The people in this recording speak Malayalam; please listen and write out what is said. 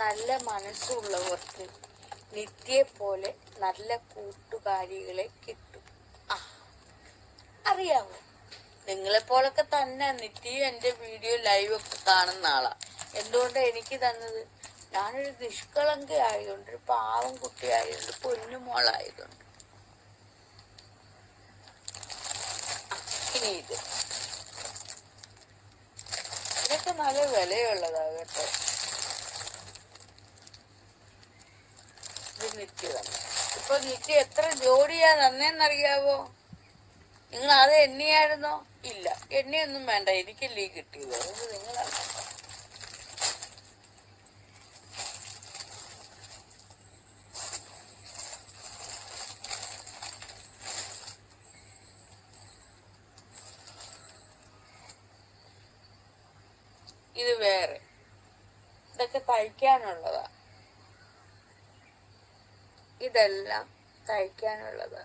നല്ല മനസ്സുള്ളവർക്ക് നിത്യയെ പോലെ നല്ല കൂട്ടുകാരികളെ കിട്ടും. അറിയാമോ, നിങ്ങളെപ്പോലൊക്കെ തന്നെ നിത്യയും എൻ്റെ വീഡിയോ ലൈവ് ഒക്കെ കാണുന്ന ആളാ. എന്തുകൊണ്ടാണ് എനിക്ക് തന്നത്? ഞാനൊരു നിഷ്കളങ്ക ആയതുകൊണ്ട്, ഒരു പാവം കുട്ടി ആയതുകൊണ്ട്, പൊന്നുമോളായതുകൊണ്ട്. ഇനി ഇതൊക്കെ നല്ല വിലയുള്ളതാ കേട്ടോ. ഇത് നിത്യ തന്നെ. ഇപ്പൊ നിത്യ എത്ര ജോഡിയാ തന്നേന്നറിയാവോ? നിങ്ങൾ അത് എണ്ണിയായിരുന്നോ? ഇല്ല, എണ്ണിയൊന്നും വേണ്ട, എനിക്കല്ലേ കിട്ടിയത്. അത് നിങ്ങളാണ്. ഇത് വേറെ, ഇതൊക്കെ തയ്ക്കാനുള്ളതാ. ഇതെല്ലാം തയ്ക്കാനുള്ളതാ.